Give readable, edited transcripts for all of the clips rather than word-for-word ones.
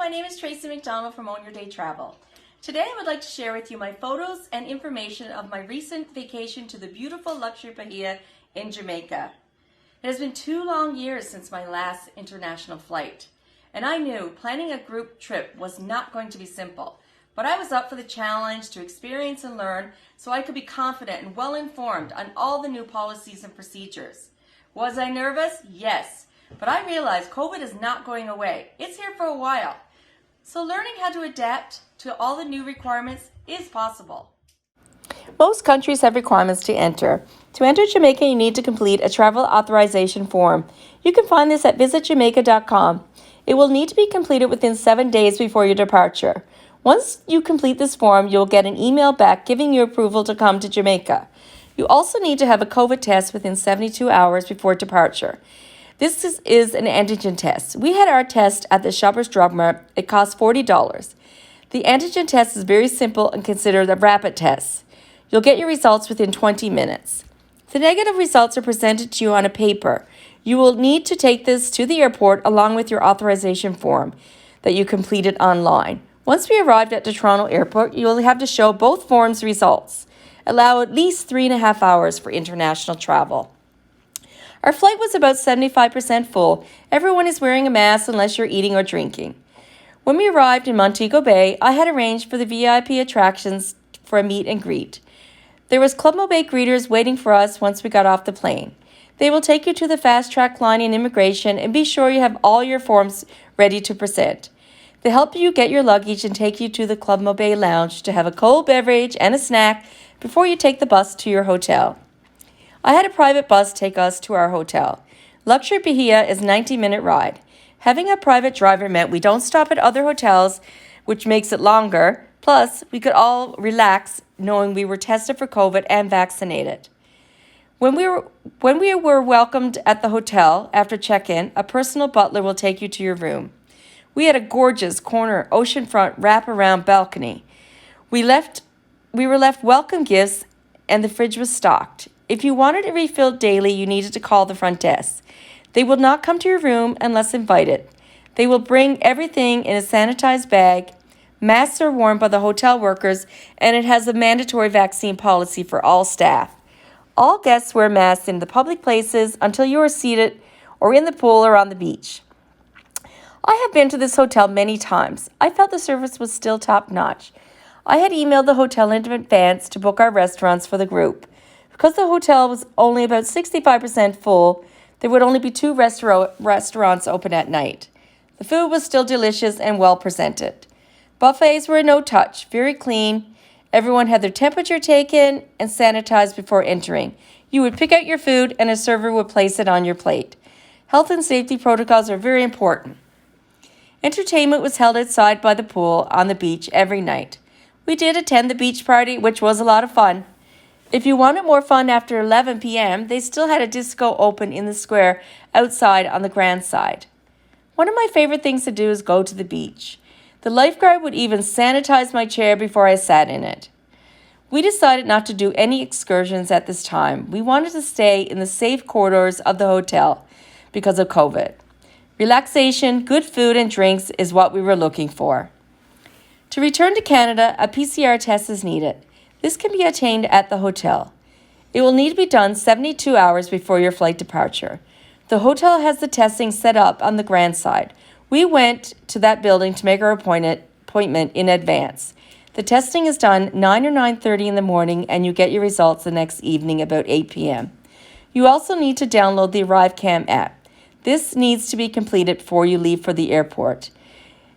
my name is Tracy McDonald from Own Your Day Travel. Today I would like to share with you my photos and information of my recent vacation to the beautiful luxury Bahia in Jamaica. It has been 2 long years since my last international flight, and I knew planning a group trip was not going to be simple, but I was up for the challenge to experience and learn so I could be confident and well informed on all the new policies and procedures. Was I nervous? Yes. But I realized COVID is not going away. It's here for a while. So learning how to adapt to all the new requirements is possible. Most countries have requirements to enter. To enter Jamaica, you need to complete a travel authorization form. You can find this at visitjamaica.com. It will need to be completed within 7 days before your departure. Once you complete this form, you'll get an email back giving you approval to come to Jamaica. You also need to have a COVID test within 72 hours before departure. This is an antigen test. We had our test at the Shoppers Drug Mart. It cost $40. The antigen test is very simple and considered a rapid test. You'll get your results within 20 minutes. The negative results are presented to you on a paper. You will need to take this to the airport along with your authorization form that you completed online. Once we arrived at the Toronto airport, you will have to show both forms' results. Allow at least 3.5 hours for international travel. Our flight was about 75% full. Everyone is wearing a mask unless you're eating or drinking. When we arrived in Montego Bay, I had arranged for the VIP attractions for a meet and greet. There was Club Mobe greeters waiting for us once we got off the plane. They will take you to the fast track line in immigration and be sure you have all your forms ready to present. They help you get your luggage and take you to the Club Mobe lounge to have a cold beverage and a snack before you take the bus to your hotel. I had a private bus take us to our hotel. Luxury Bahia is a 90-minute ride. Having a private driver meant we don't stop at other hotels, which makes it longer. Plus, we could all relax knowing we were tested for COVID and vaccinated. When we were welcomed at the hotel after check-in, a personal butler will take you to your room. We had a gorgeous corner oceanfront wrap-around balcony. We were left welcome gifts and the fridge was stocked. If you wanted it refilled daily, you needed to call the front desk. They will not come to your room unless invited. They will bring everything in a sanitized bag. Masks are worn by the hotel workers, and it has a mandatory vaccine policy for all staff. All guests wear masks in the public places until you are seated or in the pool or on the beach. I have been to this hotel many times. I felt the service was still top-notch. I had emailed the hotel in advance to book our restaurants for the group. Because the hotel was only about 65% full, there would only be 2 restaurants open at night. The food was still delicious and well presented. Buffets were a no-touch, very clean. Everyone had their temperature taken and sanitized before entering. You would pick out your food and a server would place it on your plate. Health and safety protocols are very important. Entertainment was held outside by the pool on the beach every night. We did attend the beach party, which was a lot of fun. If you wanted more fun after 11 p.m., they still had a disco open in the square outside on the grand side. One of my favorite things to do is go to the beach. The lifeguard would even sanitize my chair before I sat in it. We decided not to do any excursions at this time. We wanted to stay in the safe corridors of the hotel because of COVID. Relaxation, good food, and drinks is what we were looking for. To return to Canada, a PCR test is needed. This can be obtained at the hotel. It will need to be done 72 hours before your flight departure. The hotel has the testing set up on the grand side. We went to that building to make our appointment in advance. The testing is done 9 or 9:30 in the morning, and you get your results the next evening about 8 p.m. You also need to download the ArriveCam app. This needs to be completed before you leave for the airport.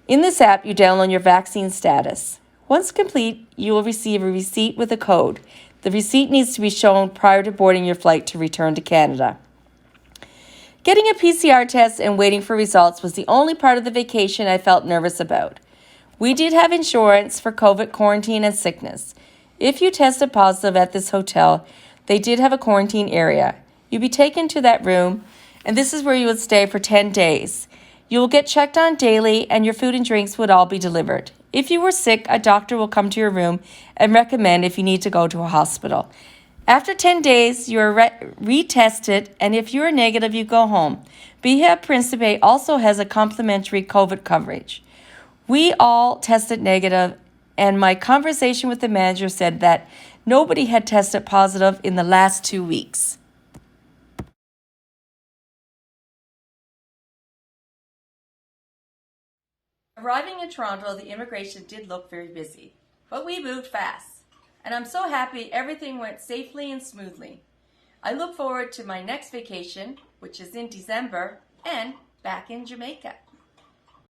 In this app, you download your vaccine status. Once complete, you will receive a receipt with a code. The receipt needs to be shown prior to boarding your flight to return to Canada. Getting a PCR test and waiting for results was the only part of the vacation I felt nervous about. We did have insurance for COVID quarantine and sickness. If you tested positive at this hotel, they did have a quarantine area. You'd be taken to that room, and this is where you would stay for 10 days. You will get checked on daily, and your food and drinks would all be delivered. If you were sick, a doctor will come to your room and recommend if you need to go to a hospital. After 10 days, you are retested, and if you are negative, you go home. Bahia Principe also has a complimentary COVID coverage. We all tested negative, and my conversation with the manager said that nobody had tested positive in the last 2 weeks. Arriving in Toronto, the immigration did look very busy, but we moved fast, and I'm so happy everything went safely and smoothly. I look forward to my next vacation, which is in December, and back in Jamaica.